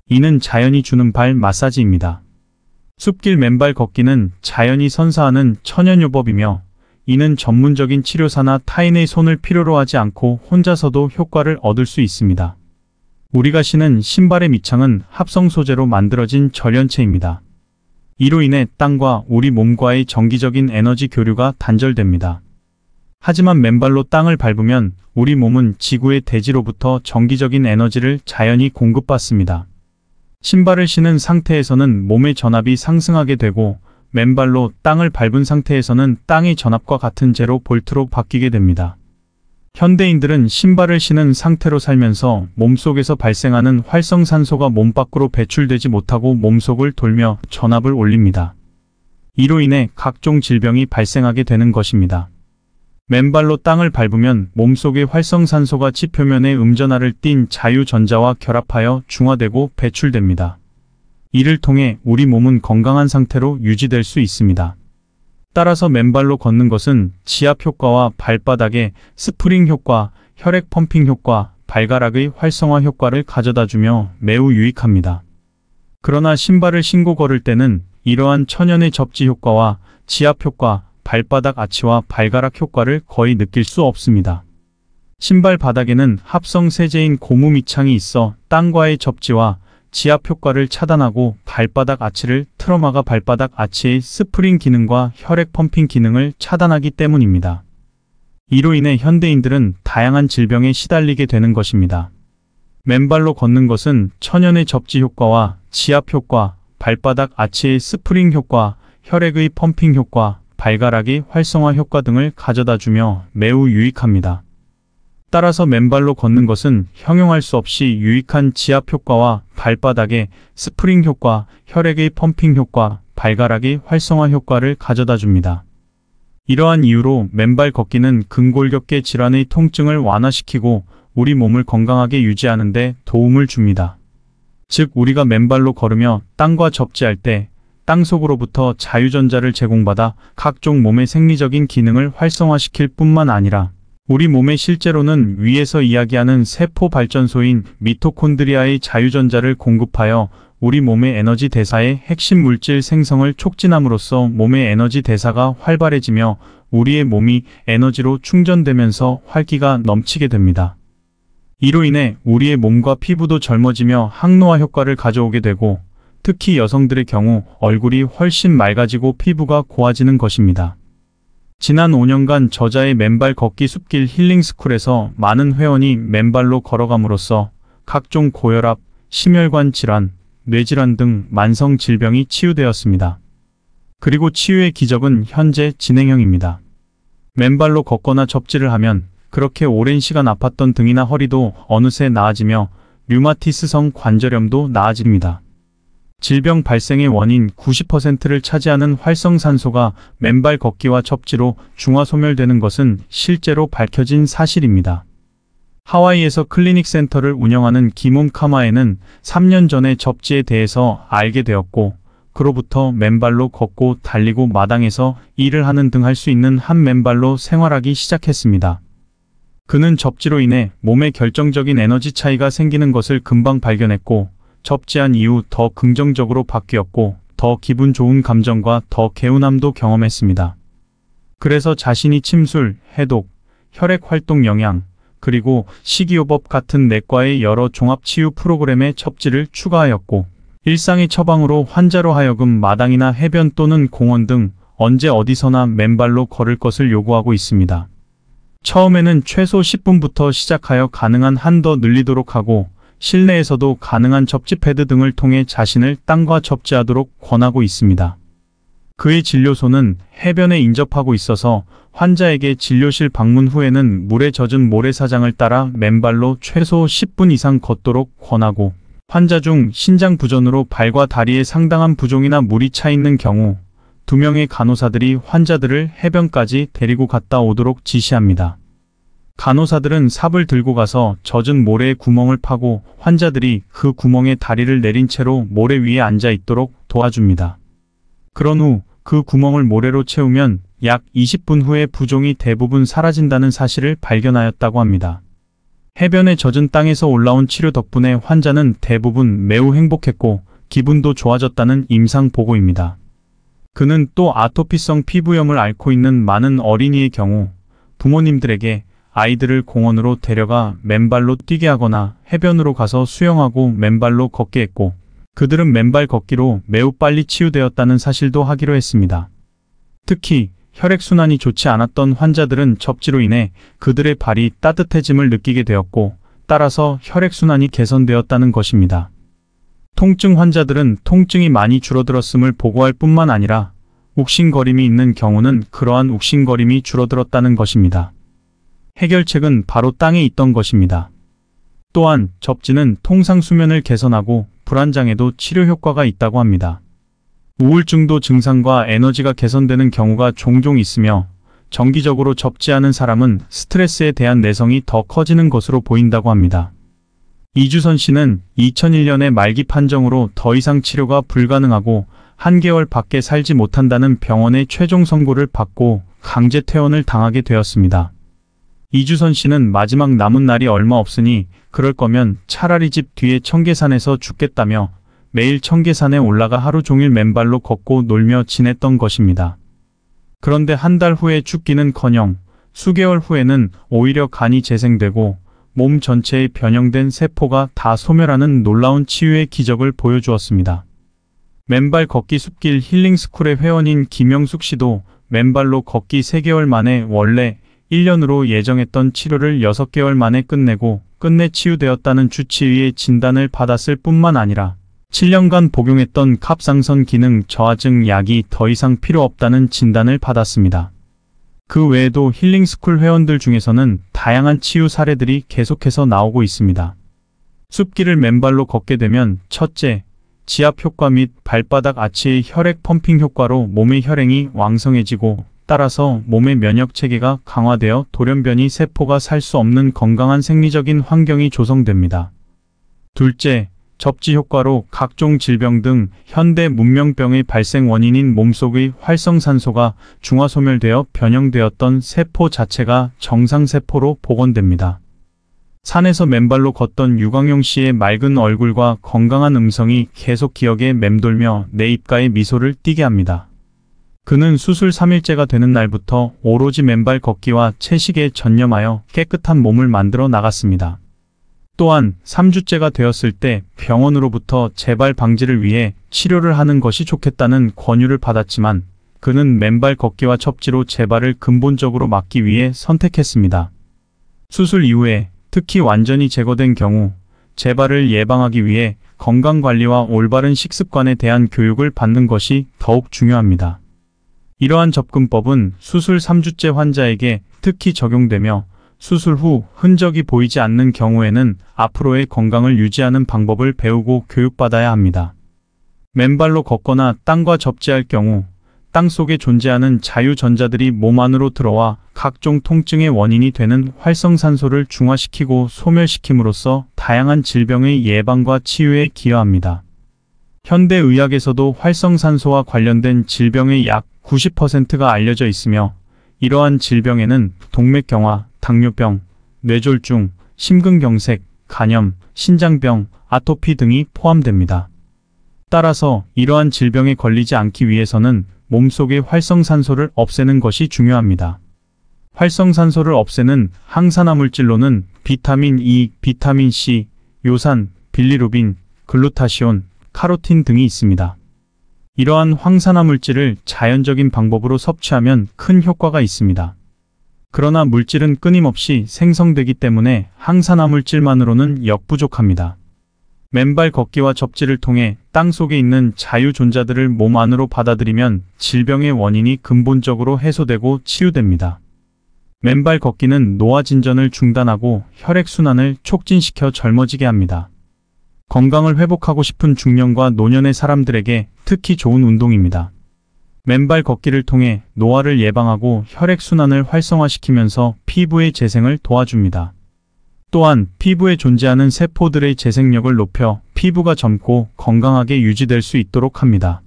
이는 자연이 주는 발 마사지입니다. 숲길 맨발 걷기는 자연이 선사하는 천연요법이며 이는 전문적인 치료사나 타인의 손을 필요로 하지 않고 혼자서도 효과를 얻을 수 있습니다. 우리가 신은 신발의 밑창은 합성 소재로 만들어진 절연체입니다. 이로 인해 땅과 우리 몸과의 정기적인 에너지 교류가 단절됩니다. 하지만 맨발로 땅을 밟으면 우리 몸은 지구의 대지로부터 정기적인 에너지를 자연히 공급받습니다. 신발을 신은 상태에서는 몸의 전압이 상승하게 되고 맨발로 땅을 밟은 상태에서는 땅의 전압과 같은 제로 볼트로 바뀌게 됩니다. 현대인들은 신발을 신은 상태로 살면서 몸속에서 발생하는 활성산소가 몸 밖으로 배출되지 못하고 몸속을 돌며 전압을 올립니다. 이로 인해 각종 질병이 발생하게 되는 것입니다. 맨발로 땅을 밟으면 몸속의 활성산소가 지표면에 음전하를 띤 자유전자와 결합하여 중화되고 배출됩니다. 이를 통해 우리 몸은 건강한 상태로 유지될 수 있습니다. 따라서 맨발로 걷는 것은 지압 효과와 발바닥의 스프링 효과, 혈액 펌핑 효과, 발가락의 활성화 효과를 가져다주며 매우 유익합니다. 그러나 신발을 신고 걸을 때는 이러한 천연의 접지 효과와 지압 효과, 발바닥 아치와 발가락 효과를 거의 느낄 수 없습니다. 신발 바닥에는 합성 세제인 고무 밑창이 있어 땅과의 접지와 지압 효과를 차단하고 발바닥 아치를 틀어막아 발바닥 아치의 스프링 기능과 혈액 펌핑 기능을 차단하기 때문입니다. 이로 인해 현대인들은 다양한 질병에 시달리게 되는 것입니다. 맨발로 걷는 것은 천연의 접지 효과와 지압 효과, 발바닥 아치의 스프링 효과, 혈액의 펌핑 효과, 발가락의 활성화 효과 등을 가져다주며 매우 유익합니다. 따라서 맨발로 걷는 것은 형용할 수 없이 유익한 지압 효과와 발바닥의 스프링 효과, 혈액의 펌핑 효과, 발가락의 활성화 효과를 가져다 줍니다. 이러한 이유로 맨발 걷기는 근골격계 질환의 통증을 완화시키고 우리 몸을 건강하게 유지하는 데 도움을 줍니다. 즉 우리가 맨발로 걸으며 땅과 접지할 때 땅 속으로부터 자유전자를 제공받아 각종 몸의 생리적인 기능을 활성화시킬 뿐만 아니라 우리 몸에 실제로는 위에서 이야기하는 세포 발전소인 미토콘드리아의 자유전자를 공급하여 우리 몸의 에너지 대사의 핵심 물질 생성을 촉진함으로써 몸의 에너지 대사가 활발해지며 우리의 몸이 에너지로 충전되면서 활기가 넘치게 됩니다. 이로 인해 우리의 몸과 피부도 젊어지며 항노화 효과를 가져오게 되고 특히 여성들의 경우 얼굴이 훨씬 맑아지고 피부가 고와지는 것입니다. 지난 5년간 저자의 맨발 걷기 숲길 힐링스쿨에서 많은 회원이 맨발로 걸어감으로써 각종 고혈압, 심혈관 질환, 뇌질환 등 만성 질병이 치유되었습니다. 그리고 치유의 기적은 현재 진행형입니다. 맨발로 걷거나 접지를 하면 그렇게 오랜 시간 아팠던 등이나 허리도 어느새 나아지며 류마티스성 관절염도 나아집니다. 질병 발생의 원인 90%를 차지하는 활성산소가 맨발 걷기와 접지로 중화소멸되는 것은 실제로 밝혀진 사실입니다. 하와이에서 클리닉 센터를 운영하는 김홈 카마에는 3년 전에 접지에 대해서 알게 되었고, 그로부터 맨발로 걷고 달리고 마당에서 일을 하는 등 할 수 있는 한 맨발로 생활하기 시작했습니다. 그는 접지로 인해 몸에 결정적인 에너지 차이가 생기는 것을 금방 발견했고, 접지한 이후 더 긍정적으로 바뀌었고 더 기분 좋은 감정과 더 개운함도 경험했습니다. 그래서 자신이 침술, 해독, 혈액활동 영양, 그리고 식이요법 같은 내과의 여러 종합치유 프로그램에 접지를 추가하였고, 일상의 처방으로 환자로 하여금 마당이나 해변 또는 공원 등 언제 어디서나 맨발로 걸을 것을 요구하고 있습니다. 처음에는 최소 10분부터 시작하여 가능한 한 더 늘리도록 하고, 실내에서도 가능한 접지 패드 등을 통해 자신을 땅과 접지하도록 권하고 있습니다. 그의 진료소는 해변에 인접하고 있어서 환자에게 진료실 방문 후에는 물에 젖은 모래사장을 따라 맨발로 최소 10분 이상 걷도록 권하고, 환자 중 신장 부전으로 발과 다리에 상당한 부종이나 물이 차 있는 경우 2명의 간호사들이 환자들을 해변까지 데리고 갔다 오도록 지시합니다. 간호사들은 삽을 들고 가서 젖은 모래에 구멍을 파고 환자들이 그 구멍에 다리를 내린 채로 모래 위에 앉아 있도록 도와줍니다. 그런 후 그 구멍을 모래로 채우면 약 20분 후에 부종이 대부분 사라진다는 사실을 발견하였다고 합니다. 해변에 젖은 땅에서 올라온 치료 덕분에 환자는 대부분 매우 행복했고 기분도 좋아졌다는 임상 보고입니다. 그는 또 아토피성 피부염을 앓고 있는 많은 어린이의 경우 부모님들에게 아이들을 공원으로 데려가 맨발로 뛰게 하거나 해변으로 가서 수영하고 맨발로 걷게 했고, 그들은 맨발 걷기로 매우 빨리 치유되었다는 사실도 하기로 했습니다. 특히 혈액순환이 좋지 않았던 환자들은 접지로 인해 그들의 발이 따뜻해짐을 느끼게 되었고, 따라서 혈액순환이 개선되었다는 것입니다. 통증 환자들은 통증이 많이 줄어들었음을 보고할 뿐만 아니라 욱신거림이 있는 경우는 그러한 욱신거림이 줄어들었다는 것입니다. 해결책은 바로 땅에 있던 것입니다. 또한 접지는 통상 수면을 개선하고 불안장애도 치료 효과가 있다고 합니다. 우울증도 증상과 에너지가 개선되는 경우가 종종 있으며, 정기적으로 접지하는 사람은 스트레스에 대한 내성이 더 커지는 것으로 보인다고 합니다. 이주선 씨는 2001년에 말기 판정으로 더 이상 치료가 불가능하고 한개월 밖에 살지 못한다는 병원의 최종 선고를 받고 강제 퇴원을 당하게 되었습니다. 이주선 씨는 마지막 남은 날이 얼마 없으니 그럴 거면 차라리 집 뒤에 청계산에서 죽겠다며 매일 청계산에 올라가 하루 종일 맨발로 걷고 놀며 지냈던 것입니다. 그런데 한 달 후에 죽기는커녕 수개월 후에는 오히려 간이 재생되고 몸 전체에 변형된 세포가 다 소멸하는 놀라운 치유의 기적을 보여주었습니다. 맨발 걷기 숲길 힐링스쿨의 회원인 김영숙 씨도 맨발로 걷기 3개월 만에 원래 1년으로 예정했던 치료를 6개월 만에 끝내고 끝내 치유되었다는 주치의의 진단을 받았을 뿐만 아니라 7년간 복용했던 갑상선 기능 저하증 약이 더 이상 필요 없다는 진단을 받았습니다. 그 외에도 힐링스쿨 회원들 중에서는 다양한 치유 사례들이 계속해서 나오고 있습니다. 숲길을 맨발로 걷게 되면 첫째, 지압 효과 및 발바닥 아치의 혈액 펌핑 효과로 몸의 혈행이 왕성해지고 따라서 몸의 면역 체계가 강화되어 돌연변이 세포가 살 수 없는 건강한 생리적인 환경이 조성됩니다. 둘째, 접지 효과로 각종 질병 등 현대 문명병의 발생 원인인 몸속의 활성산소가 중화소멸되어 변형되었던 세포 자체가 정상세포로 복원됩니다. 산에서 맨발로 걷던 유광용 씨의 맑은 얼굴과 건강한 음성이 계속 기억에 맴돌며 내 입가에 미소를 띠게 합니다. 그는 수술 3일째가 되는 날부터 오로지 맨발 걷기와 채식에 전념하여 깨끗한 몸을 만들어 나갔습니다. 또한 3주째가 되었을 때 병원으로부터 재발 방지를 위해 치료를 하는 것이 좋겠다는 권유를 받았지만 그는 맨발 걷기와 첩지로 재발을 근본적으로 막기 위해 선택했습니다. 수술 이후에 특히 완전히 제거된 경우 재발을 예방하기 위해 건강관리와 올바른 식습관에 대한 교육을 받는 것이 더욱 중요합니다. 이러한 접근법은 수술 3주째 환자에게 특히 적용되며 수술 후 흔적이 보이지 않는 경우에는 앞으로의 건강을 유지하는 방법을 배우고 교육받아야 합니다. 맨발로 걷거나 땅과 접지할 경우 땅 속에 존재하는 자유전자들이 몸 안으로 들어와 각종 통증의 원인이 되는 활성산소를 중화시키고 소멸시킴으로써 다양한 질병의 예방과 치유에 기여합니다. 현대의학에서도 활성산소와 관련된 질병의 약 90%가 알려져 있으며 이러한 질병에는 동맥경화, 당뇨병, 뇌졸중, 심근경색, 간염, 신장병, 아토피 등이 포함됩니다. 따라서 이러한 질병에 걸리지 않기 위해서는 몸속의 활성산소를 없애는 것이 중요합니다. 활성산소를 없애는 항산화물질로는 비타민 E, 비타민 C, 요산, 빌리루빈, 글루타시온, 카로틴 등이 있습니다. 이러한 항산화물질을 자연적인 방법으로 섭취하면 큰 효과가 있습니다. 그러나 물질은 끊임없이 생성되기 때문에 항산화물질만으로는 역부족합니다. 맨발 걷기와 접지를 통해 땅 속에 있는 자유존자들을 몸 안으로 받아들이면 질병의 원인이 근본적으로 해소되고 치유됩니다. 맨발 걷기는 노화 진전을 중단하고 혈액순환을 촉진시켜 젊어지게 합니다. 건강을 회복하고 싶은 중년과 노년의 사람들에게 특히 좋은 운동입니다. 맨발 걷기를 통해 노화를 예방하고 혈액순환을 활성화시키면서 피부의 재생을 도와줍니다. 또한 피부에 존재하는 세포들의 재생력을 높여 피부가 젊고 건강하게 유지될 수 있도록 합니다.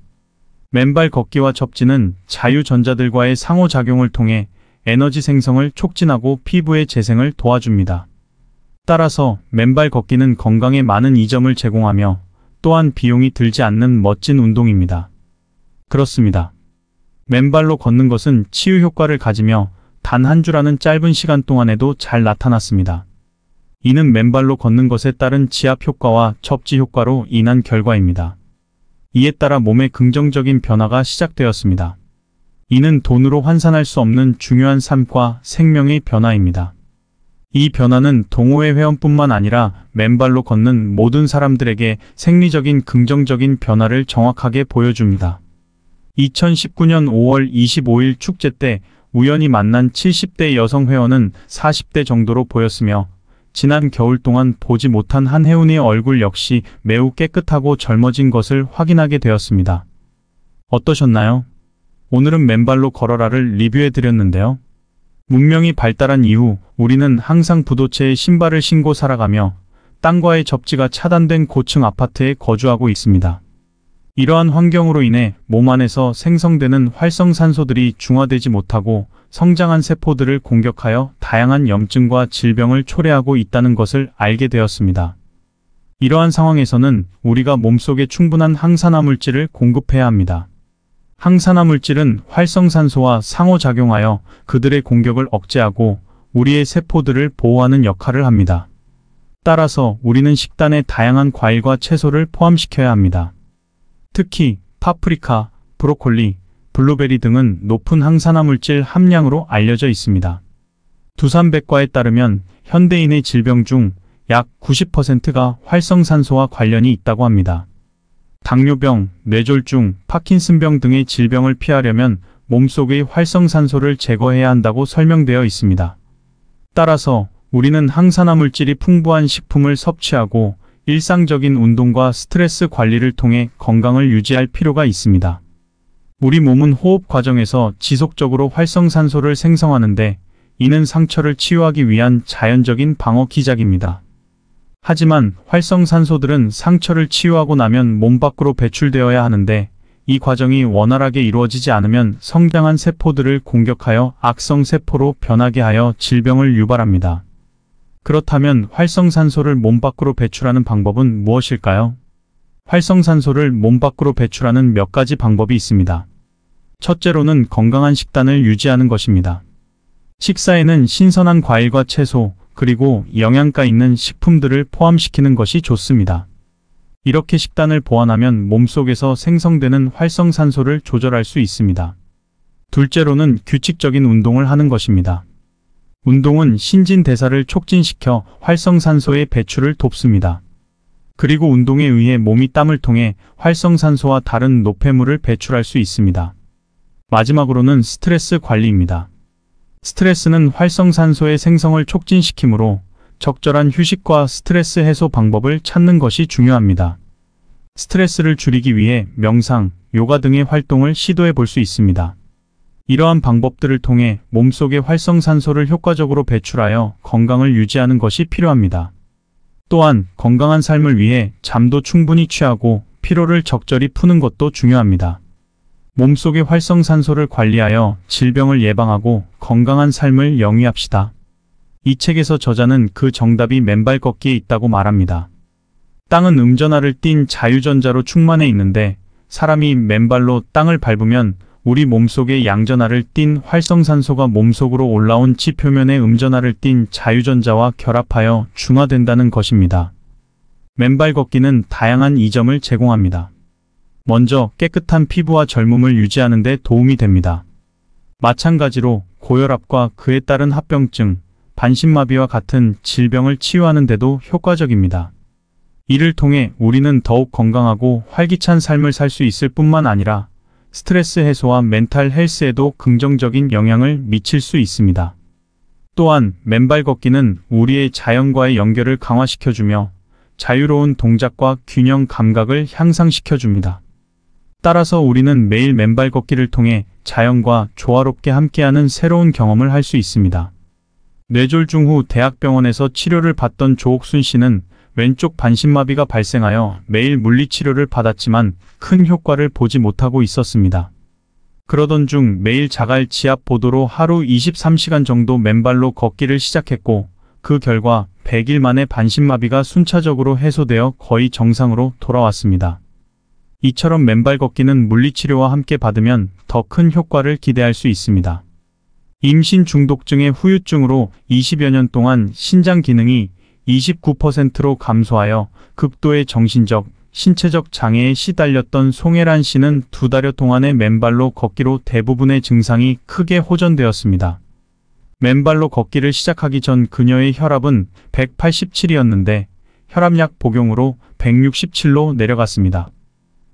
맨발 걷기와 접지는 자유전자들과의 상호작용을 통해 에너지 생성을 촉진하고 피부의 재생을 도와줍니다. 따라서 맨발 걷기는 건강에 많은 이점을 제공하며 또한 비용이 들지 않는 멋진 운동입니다. 그렇습니다. 맨발로 걷는 것은 치유 효과를 가지며 단 한 주라는 짧은 시간 동안에도 잘 나타났습니다. 이는 맨발로 걷는 것에 따른 지압 효과와 접지 효과로 인한 결과입니다. 이에 따라 몸에 긍정적인 변화가 시작되었습니다. 이는 돈으로 환산할 수 없는 중요한 삶과 생명의 변화입니다. 이 변화는 동호회 회원뿐만 아니라 맨발로 걷는 모든 사람들에게 생리적인 긍정적인 변화를 정확하게 보여줍니다. 2019년 5월 25일 축제 때 우연히 만난 70대 여성 회원은 40대 정도로 보였으며 지난 겨울 동안 보지 못한 한 회원의 얼굴 역시 매우 깨끗하고 젊어진 것을 확인하게 되었습니다. 어떠셨나요? 오늘은 맨발로 걸어라를 리뷰해 드렸는데요. 문명이 발달한 이후 우리는 항상 부도체에 신발을 신고 살아가며 땅과의 접지가 차단된 고층 아파트에 거주하고 있습니다. 이러한 환경으로 인해 몸 안에서 생성되는 활성산소들이 중화되지 못하고 성장한 세포들을 공격하여 다양한 염증과 질병을 초래하고 있다는 것을 알게 되었습니다. 이러한 상황에서는 우리가 몸속에 충분한 항산화물질을 공급해야 합니다. 항산화물질은 활성산소와 상호작용하여 그들의 공격을 억제하고 우리의 세포들을 보호하는 역할을 합니다. 따라서 우리는 식단에 다양한 과일과 채소를 포함시켜야 합니다. 특히 파프리카, 브로콜리, 블루베리 등은 높은 항산화물질 함량으로 알려져 있습니다. 두산백과에 따르면 현대인의 질병 중 약 90%가 활성산소와 관련이 있다고 합니다. 당뇨병, 뇌졸중, 파킨슨병 등의 질병을 피하려면 몸속의 활성산소를 제거해야 한다고 설명되어 있습니다. 따라서 우리는 항산화물질이 풍부한 식품을 섭취하고 일상적인 운동과 스트레스 관리를 통해 건강을 유지할 필요가 있습니다. 우리 몸은 호흡 과정에서 지속적으로 활성산소를 생성하는데 이는 상처를 치유하기 위한 자연적인 방어 기작입니다. 하지만 활성산소들은 상처를 치유하고 나면 몸 밖으로 배출되어야 하는데 이 과정이 원활하게 이루어지지 않으면 성장한 세포들을 공격하여 악성 세포로 변하게 하여 질병을 유발합니다. 그렇다면 활성산소를 몸 밖으로 배출하는 방법은 무엇일까요? 활성산소를 몸 밖으로 배출하는 몇 가지 방법이 있습니다. 첫째로는 건강한 식단을 유지하는 것입니다. 식사에는 신선한 과일과 채소, 그리고 영양가 있는 식품들을 포함시키는 것이 좋습니다. 이렇게 식단을 보완하면 몸속에서 생성되는 활성산소를 조절할 수 있습니다. 둘째로는 규칙적인 운동을 하는 것입니다. 운동은 신진대사를 촉진시켜 활성산소의 배출을 돕습니다. 그리고 운동에 의해 몸이 땀을 통해 활성산소와 다른 노폐물을 배출할 수 있습니다. 마지막으로는 스트레스 관리입니다. 스트레스는 활성산소의 생성을 촉진시키므로 적절한 휴식과 스트레스 해소 방법을 찾는 것이 중요합니다. 스트레스를 줄이기 위해 명상, 요가 등의 활동을 시도해 볼 수 있습니다. 이러한 방법들을 통해 몸속의 활성산소를 효과적으로 배출하여 건강을 유지하는 것이 필요합니다. 또한 건강한 삶을 위해 잠도 충분히 취하고 피로를 적절히 푸는 것도 중요합니다. 몸속의 활성산소를 관리하여 질병을 예방하고 건강한 삶을 영위합시다. 이 책에서 저자는 그 정답이 맨발 걷기에 있다고 말합니다. 땅은 음전하를 띤 자유전자로 충만해 있는데 사람이 맨발로 땅을 밟으면 우리 몸속의 양전하를 띤 활성산소가 몸속으로 올라온 지표면의 음전하를 띤 자유전자와 결합하여 중화된다는 것입니다. 맨발 걷기는 다양한 이점을 제공합니다. 먼저 깨끗한 피부와 젊음을 유지하는 데 도움이 됩니다. 마찬가지로 고혈압과 그에 따른 합병증, 반신마비와 같은 질병을 치유하는 데도 효과적입니다. 이를 통해 우리는 더욱 건강하고 활기찬 삶을 살 수 있을 뿐만 아니라 스트레스 해소와 멘탈 헬스에도 긍정적인 영향을 미칠 수 있습니다. 또한 맨발 걷기는 우리의 자연과의 연결을 강화시켜주며 자유로운 동작과 균형 감각을 향상시켜줍니다. 따라서 우리는 매일 맨발 걷기를 통해 자연과 조화롭게 함께하는 새로운 경험을 할 수 있습니다. 뇌졸중 후 대학병원에서 치료를 받던 조옥순 씨는 왼쪽 반신마비가 발생하여 매일 물리치료를 받았지만 큰 효과를 보지 못하고 있었습니다. 그러던 중 매일 자갈 지압 보도로 하루 23시간 정도 맨발로 걷기를 시작했고 그 결과 100일 만에 반신마비가 순차적으로 해소되어 거의 정상으로 돌아왔습니다. 이처럼 맨발 걷기는 물리치료와 함께 받으면 더 큰 효과를 기대할 수 있습니다. 임신 중독증의 후유증으로 20여 년 동안 신장 기능이 29%로 감소하여 극도의 정신적, 신체적 장애에 시달렸던 송혜란 씨는 2달여 동안의 맨발로 걷기로 대부분의 증상이 크게 호전되었습니다. 맨발로 걷기를 시작하기 전 그녀의 혈압은 187이었는데 혈압약 복용으로 167로 내려갔습니다.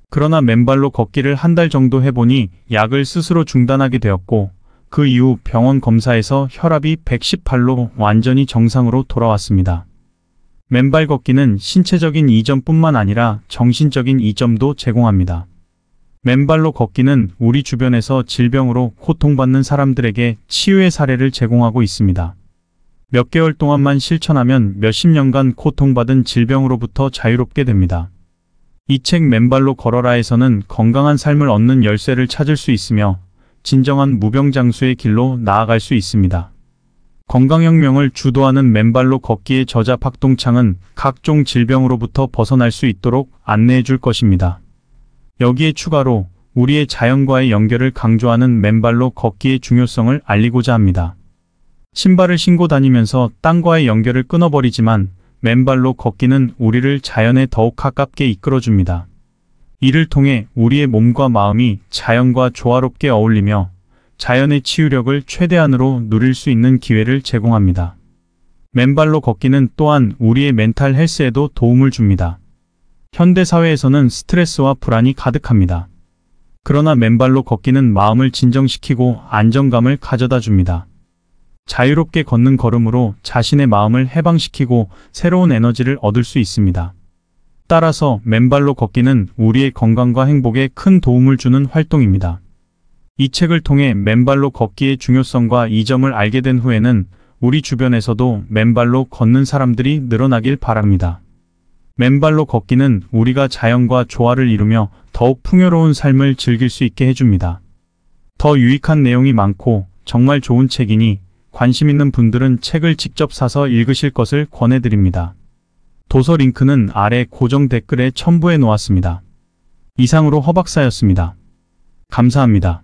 그러나 맨발로 걷기를 한 달 정도 해보니 약을 스스로 중단하게 되었고 그 이후 병원 검사에서 혈압이 118로 완전히 정상으로 돌아왔습니다. 맨발 걷기는 신체적인 이점뿐만 아니라 정신적인 이점도 제공합니다. 맨발로 걷기는 우리 주변에서 질병으로 고통받는 사람들에게 치유의 사례를 제공하고 있습니다. 몇 개월 동안만 실천하면 몇십 년간 고통받은 질병으로부터 자유롭게 됩니다. 이 책 맨발로 걸어라에서는 건강한 삶을 얻는 열쇠를 찾을 수 있으며 진정한 무병장수의 길로 나아갈 수 있습니다. 건강혁명을 주도하는 맨발로 걷기의 저자 박동창은 각종 질병으로부터 벗어날 수 있도록 안내해 줄 것입니다. 여기에 추가로 우리의 자연과의 연결을 강조하는 맨발로 걷기의 중요성을 알리고자 합니다. 신발을 신고 다니면서 땅과의 연결을 끊어버리지만 맨발로 걷기는 우리를 자연에 더욱 가깝게 이끌어줍니다. 이를 통해 우리의 몸과 마음이 자연과 조화롭게 어울리며 자연의 치유력을 최대한으로 누릴 수 있는 기회를 제공합니다. 맨발로 걷기는 또한 우리의 멘탈 헬스에도 도움을 줍니다. 현대사회에서는 스트레스와 불안이 가득합니다. 그러나 맨발로 걷기는 마음을 진정시키고 안정감을 가져다 줍니다. 자유롭게 걷는 걸음으로 자신의 마음을 해방시키고 새로운 에너지를 얻을 수 있습니다. 따라서 맨발로 걷기는 우리의 건강과 행복에 큰 도움을 주는 활동입니다. 이 책을 통해 맨발로 걷기의 중요성과 이점을 알게 된 후에는 우리 주변에서도 맨발로 걷는 사람들이 늘어나길 바랍니다. 맨발로 걷기는 우리가 자연과 조화를 이루며 더욱 풍요로운 삶을 즐길 수 있게 해줍니다. 더 유익한 내용이 많고 정말 좋은 책이니 관심 있는 분들은 책을 직접 사서 읽으실 것을 권해드립니다. 도서 링크는 아래 고정 댓글에 첨부해 놓았습니다. 이상으로 허박사였습니다. 감사합니다.